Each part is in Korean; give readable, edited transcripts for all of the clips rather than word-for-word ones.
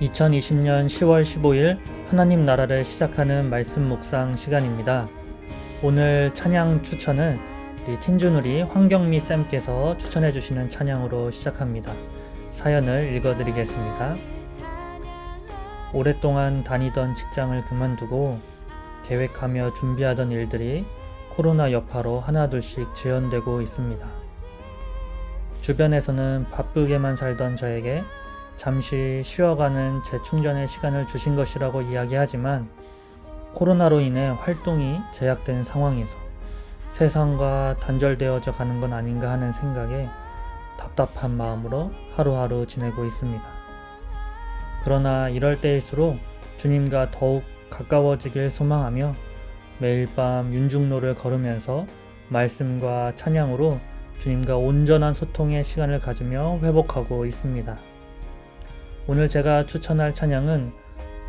2020년 10월 15일 하나님 나라를 시작하는 말씀 묵상 시간입니다. 오늘 찬양 추천은 우리 tin주누리 황경미 쌤께서 추천해 주시는 찬양으로 시작합니다. 사연을 읽어드리겠습니다. 오랫동안 다니던 직장을 그만두고 계획하며 준비하던 일들이 코로나 여파로 하나둘씩 재연되고 있습니다. 주변에서는 바쁘게만 살던 저에게 잠시 쉬어가는 재충전의 시간을 주신 것이라고 이야기하지만 코로나로 인해 활동이 제약된 상황에서 세상과 단절되어져 가는 건 아닌가 하는 생각에 답답한 마음으로 하루하루 지내고 있습니다. 그러나 이럴 때일수록 주님과 더욱 가까워지길 소망하며 매일 밤 윤중로를 걸으면서 말씀과 찬양으로 주님과 온전한 소통의 시간을 가지며 회복하고 있습니다. 오늘 제가 추천할 찬양은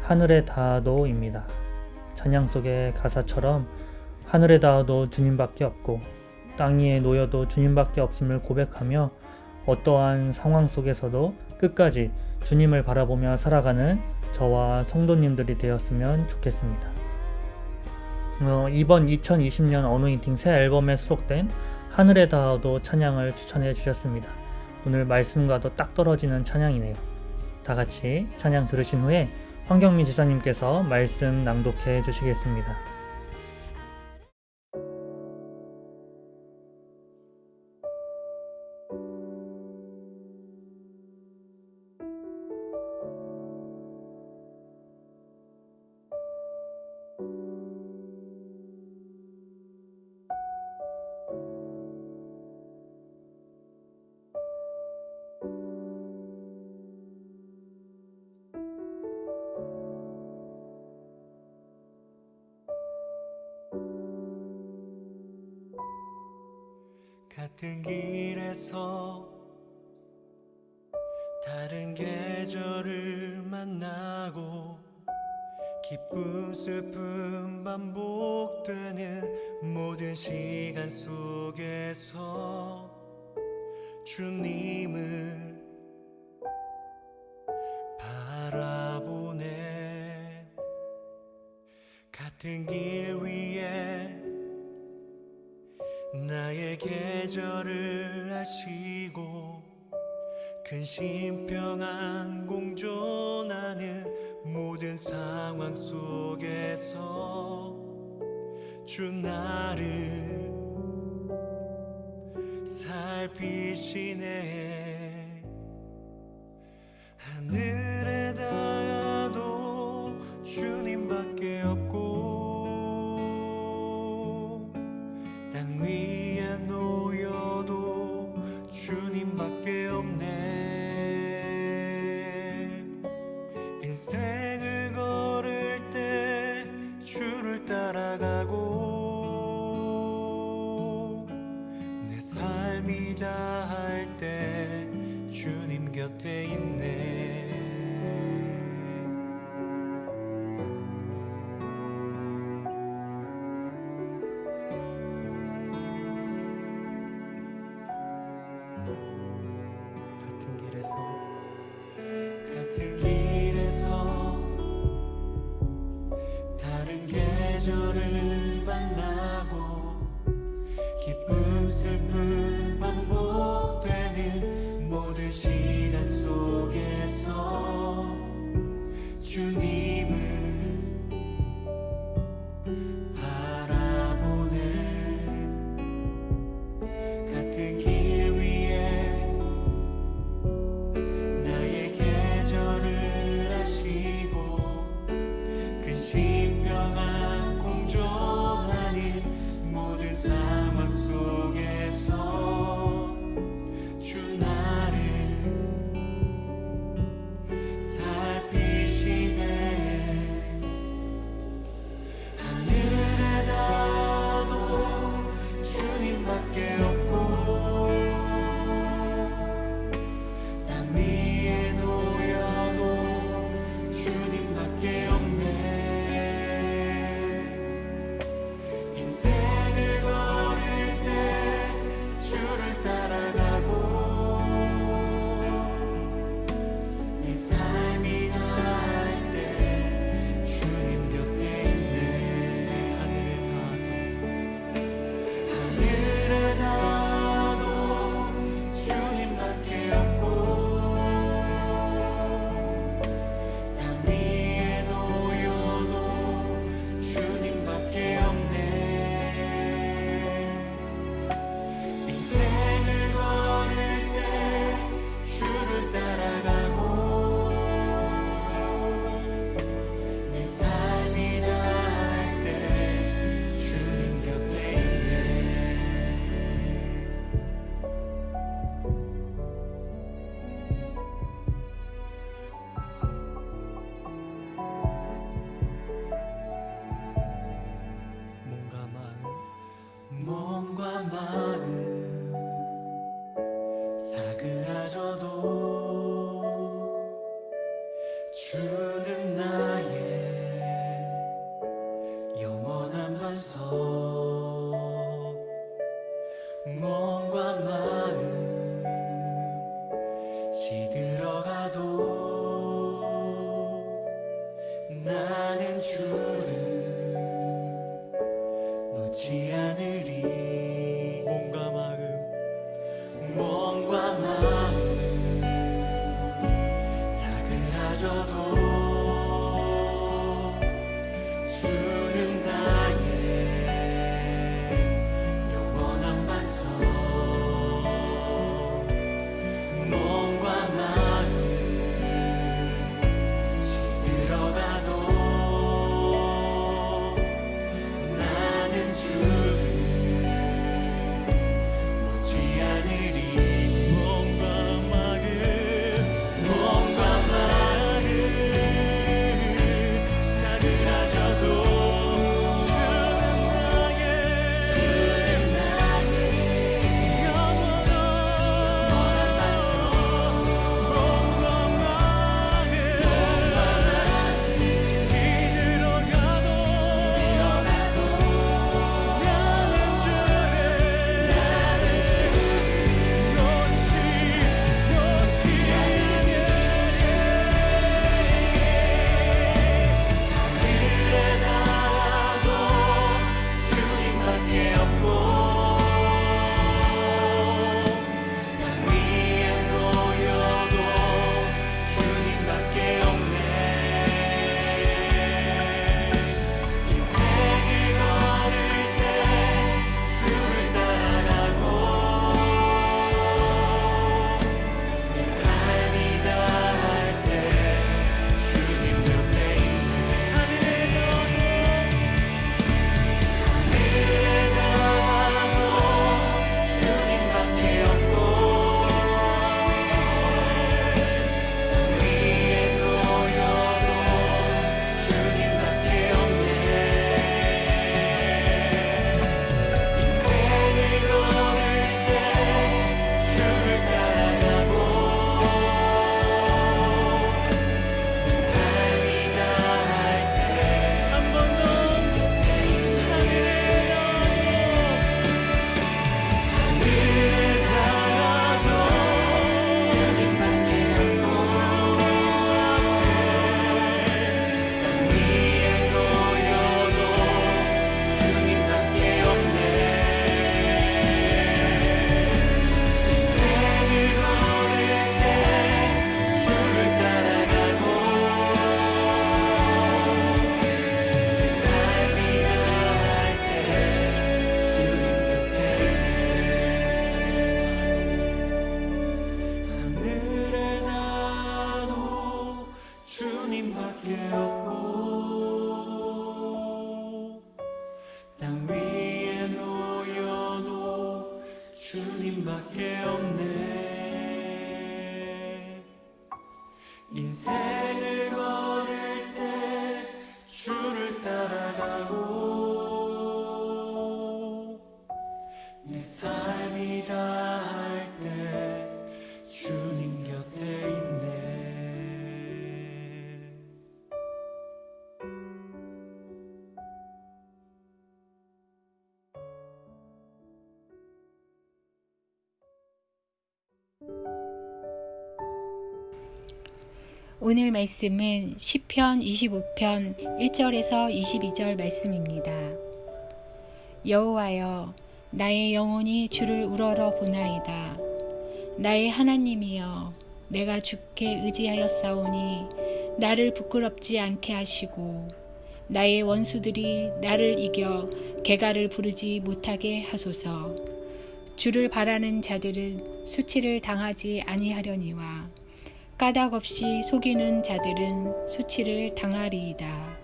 하늘에 닿아도입니다. 찬양 속의 가사처럼 하늘에 닿아도 주님밖에 없고 땅 위에 놓여도 주님밖에 없음을 고백하며 어떠한 상황 속에서도 끝까지 주님을 바라보며 살아가는 저와 성도님들이 되었으면 좋겠습니다. 이번 2020년 어노인팅 새 앨범에 수록된 하늘에 닿아도 찬양을 추천해 주셨습니다. 오늘 말씀과도 딱 떨어지는 찬양이네요. 다 같이 찬양 들으신 후에 황경미 지사님께서 말씀 낭독해 주시겠습니다. 같은 길에서 다른 계절을 만나고 기쁨 슬픔 반복되는 모든 시간 속에서 주님을 바라보네. 같은 길 위에 나의 계절을 아시고 근심 평안 공존하는 모든 상황 속에서 주 나를 살피시네. 하늘에 닿아도 주님밖에 없고 땅 위에 놓여도 주님밖에 없네. 인생을 걸을 때 주를 따라가고 내 삶이 다할 때 주님 곁에 있네. 같은 길에서 다른 계절을 만나고 기쁨 슬픔 반복되는 모든 시간 속에서 주는 나의 영원한 반석, 몸과 마음 시들어가도 나는 주를 놓지 않으리. 몸과 마음 사그라져도 주는 나의 영원한 반석, 몸과 마음 시들어가도 나는 주를 놓지 않으리. 몸과 마음 사그라져도 주는 나의 영원한 반석, 몸과 마음 시들어가도 나는 주를 놓지 않으리. 하늘에 닿아도 주님밖에 없고, 땅 위에 놓여도 주님밖에 없네. 인생을 걸을 때 주를 따라가고, 내 삶이 다할 때 주님 곁에 있네. 하늘에 닿아도 주님밖에 없고, 땅 위에 놓여도 주님밖에 없네. 인생을 걸을 때 주를 따라가고, 내 삶이 다할 때 한 번 더 하늘에 닿아도 주님밖에 없고, 땅 위에 놓여도 주님밖에 없네. 인생을 걸을 때 주를 따라가고, 내 삶이 다할 때 주님 곁에 있네. 하늘에 닿아도 주님밖에 없고, 땅 위에 놓여도 주님밖에 없네. 인생을 걸을 때 주를 따라가고, 내 삶이 다할 때 주님 곁에 있네. 오늘 말씀은 시편 25편 1절에서 22절 말씀입니다. 여호와여, 나의 영혼이 주를 우러러 보나이다. 나의 하나님이여, 내가 주께 의지하였사오니 나를 부끄럽지 않게 하시고 나의 원수들이 나를 이겨 개가를 부르지 못하게 하소서. 주를 바라는 자들은 수치를 당하지 아니하려니와 까닭 없이 속이는 자들은 수치를 당하리이다.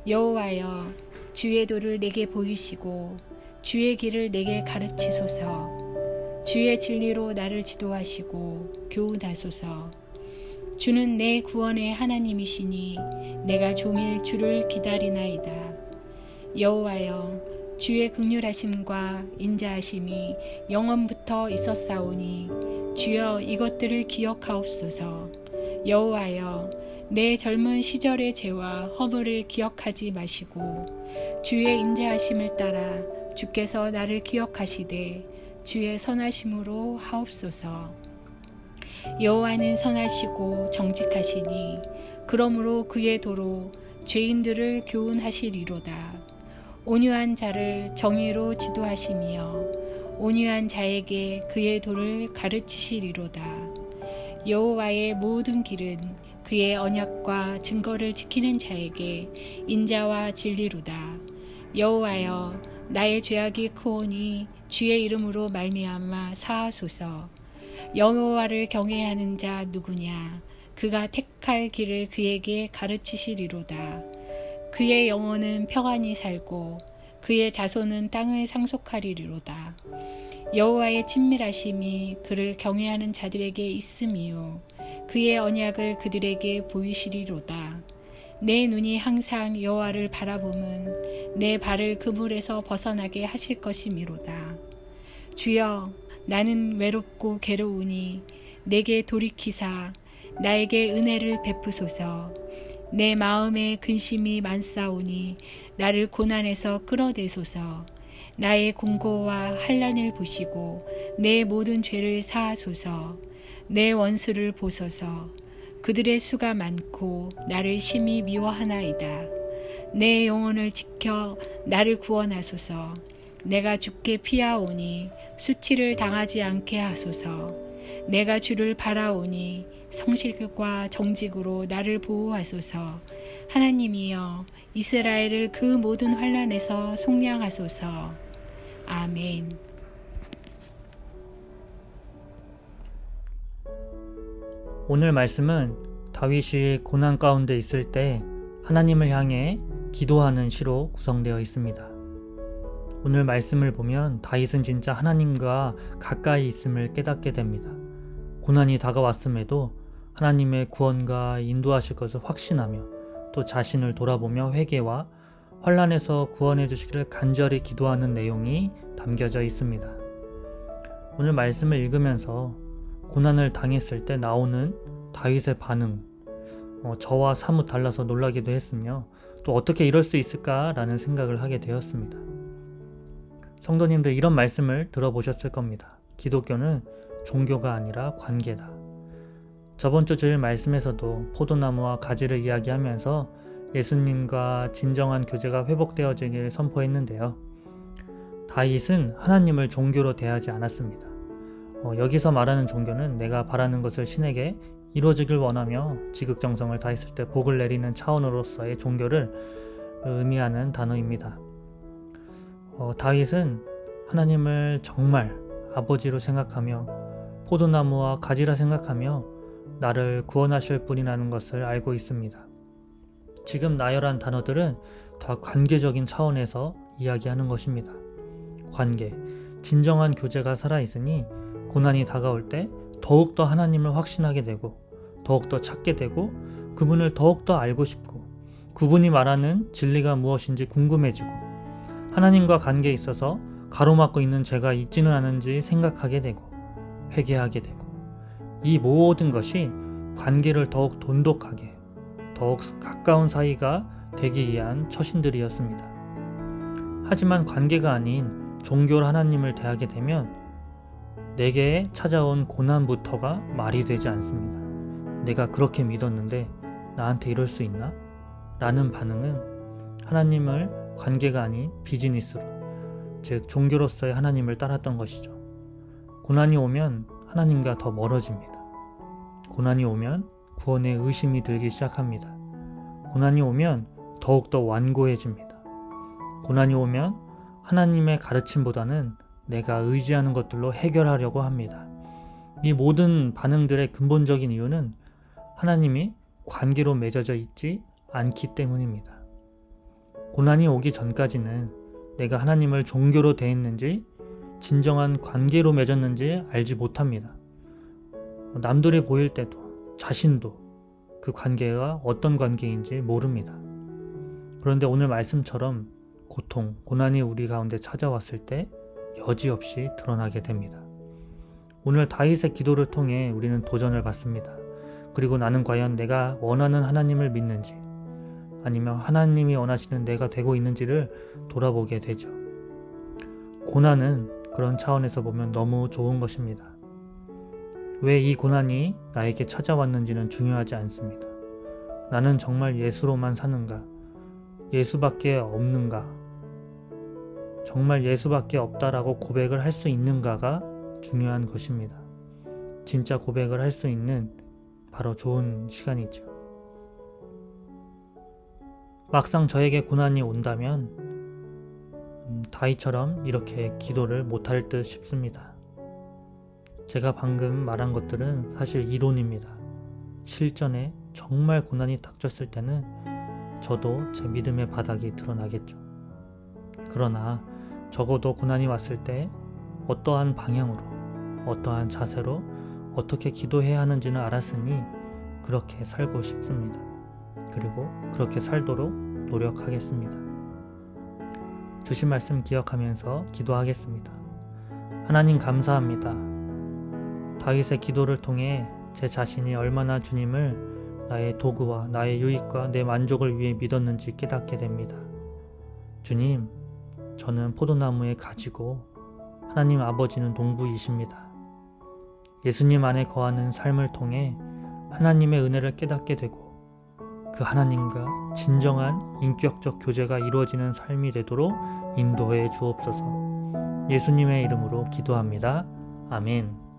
여호와여, 주의 도를 내게 보이시고 주의 길을 내게 가르치소서. 주의 진리로 나를 지도하시고 교훈하소서. 주는 내 구원의 하나님이시니 내가 종일 주를 기다리나이다. 여호와여, 주의 긍휼하심과 인자하심이 영원부터 있었사오니 주여 이것들을 기억하옵소서. 여호와여, 내 젊은 시절의 죄와 허물을 기억하지 마시고 주의 인자하심을 따라 주께서 나를 기억하시되 주의 선하심으로 하옵소서. 여호와는 선하시고 정직하시니 그러므로 그의 도로 죄인들을 교훈하시리로다. 온유한 자를 정의로 지도하시며 온유한 자에게 그의 도를 가르치시리로다. 여호와의 모든 길은 그의 언약과 증거를 지키는 자에게 인자와 진리로다. 여호와여, 나의 죄악이 크오니 주의 이름으로 말미암아 사하소서. 여호와를 경외하는 자 누구냐? 그가 택할 길을 그에게 가르치시리로다. 그의 영혼은 평안히 살고 그의 자손은 땅을 상속하리로다. 여호와의 친밀하심이 그를 경외하는 자들에게 있음이요 그의 언약을 그들에게 보이시리로다. 내 눈이 항상 여호와를 바라보면 내 발을 그물에서 벗어나게 하실 것이미로다. 주여, 나는 외롭고 괴로우니 내게 돌이키사 나에게 은혜를 베푸소서. 내 마음에 근심이 많사오니 나를 고난에서 끌어내소서. 나의 공고와 환난을 보시고 내 모든 죄를 사하소서. 내 원수를 보소서. 그들의 수가 많고 나를 심히 미워하나이다. 내 영혼을 지켜 나를 구원하소서. 내가 주께 피하오니 수치를 당하지 않게 하소서. 내가 주를 바라오니 성실과 정직으로 나를 보호하소서. 하나님이여, 이스라엘을 그 모든 환난에서 속량하소서. 아멘. 오늘 말씀은 다윗이 고난 가운데 있을 때 하나님을 향해 기도하는 시로 구성되어 있습니다. 오늘 말씀을 보면 다윗은 진짜 하나님과 가까이 있음을 깨닫게 됩니다. 고난이 다가왔음에도 하나님의 구원과 인도하실 것을 확신하며 또 자신을 돌아보며 회개와 환난에서 구원해 주시기를 간절히 기도하는 내용이 담겨져 있습니다. 오늘 말씀을 읽으면서 고난을 당했을 때 나오는 다윗의 반응, 저와 사뭇 달라서 놀라기도 했으며 또 어떻게 이럴 수 있을까라는 생각을 하게 되었습니다. 성도님들, 이런 말씀을 들어보셨을 겁니다. 기독교는 종교가 아니라 관계다. 저번 주 주일 말씀에서도 포도나무와 가지를 이야기하면서 예수님과 진정한 교제가 회복되어지길 선포했는데요. 다윗은 하나님을 종교로 대하지 않았습니다. 여기서 말하는 종교는 내가 바라는 것을 신에게 이루어지길 원하며 지극정성을 다했을 때 복을 내리는 차원으로서의 종교를 의미하는 단어입니다. 다윗은 하나님을 정말 아버지로 생각하며 포도나무와 가지라 생각하며 나를 구원하실 분이라는 것을 알고 있습니다. 지금 나열한 단어들은 다 관계적인 차원에서 이야기하는 것입니다. 관계, 진정한 교제가 살아있으니 고난이 다가올 때 더욱더 하나님을 확신하게 되고 더욱더 찾게 되고 그분을 더욱더 알고 싶고 그분이 말하는 진리가 무엇인지 궁금해지고 하나님과 관계에 있어서 가로막고 있는 죄가 있지는 않은지 생각하게 되고 회개하게 되고 이 모든 것이 관계를 더욱 돈독하게 더욱 가까운 사이가 되기 위한 처신들이었습니다. 하지만 관계가 아닌 종교로 하나님을 대하게 되면 내게 찾아온 고난부터가 말이 되지 않습니다. 내가 그렇게 믿었는데 나한테 이럴 수 있나? 라는 반응은 하나님을 관계가 아닌 비즈니스로, 즉 종교로서의 하나님을 따랐던 것이죠. 고난이 오면 하나님과 더 멀어집니다. 고난이 오면 구원에 의심이 들기 시작합니다. 고난이 오면 더욱더 완고해집니다. 고난이 오면 하나님의 가르침보다는 내가 의지하는 것들로 해결하려고 합니다. 이 모든 반응들의 근본적인 이유는 하나님이 관계로 맺어져 있지 않기 때문입니다. 고난이 오기 전까지는 내가 하나님을 종교로 대했는지 진정한 관계로 맺었는지 알지 못합니다. 남들이 보일 때도 자신도 그 관계가 어떤 관계인지 모릅니다. 그런데 오늘 말씀처럼 고통, 고난이 우리 가운데 찾아왔을 때 여지없이 드러나게 됩니다. 오늘 다윗의 기도를 통해 우리는 도전을 받습니다. 그리고 나는 과연 내가 원하는 하나님을 믿는지 아니면 하나님이 원하시는 내가 되고 있는지를 돌아보게 되죠. 고난은 그런 차원에서 보면 너무 좋은 것입니다. 왜 이 고난이 나에게 찾아왔는지는 중요하지 않습니다. 나는 정말 예수로만 사는가? 예수밖에 없는가? 정말 예수밖에 없다라고 고백을 할 수 있는가가 중요한 것입니다. 진짜 고백을 할 수 있는 바로 좋은 시간이죠. 막상 저에게 고난이 온다면 다윗처럼 이렇게 기도를 못할 듯 싶습니다. 제가 방금 말한 것들은 사실 이론입니다. 실전에 정말 고난이 닥쳤을 때는 저도 제 믿음의 바닥이 드러나겠죠. 그러나 적어도 고난이 왔을 때 어떠한 방향으로, 어떠한 자세로 어떻게 기도해야 하는지는 알았으니 그렇게 살고 싶습니다. 그리고 그렇게 살도록 노력하겠습니다. 주신 말씀 기억하면서 기도하겠습니다. 하나님 감사합니다. 다윗의 기도를 통해 제 자신이 얼마나 주님을 나의 도구와 나의 유익과 내 만족을 위해 믿었는지 깨닫게 됩니다. 주님, 저는 포도나무의 가지고 하나님 아버지는 농부이십니다. 예수님 안에 거하는 삶을 통해 하나님의 은혜를 깨닫게 되고 그 하나님과 진정한 인격적 교제가 이루어지는 삶이 되도록 인도해 주옵소서. 예수님의 이름으로 기도합니다. 아멘.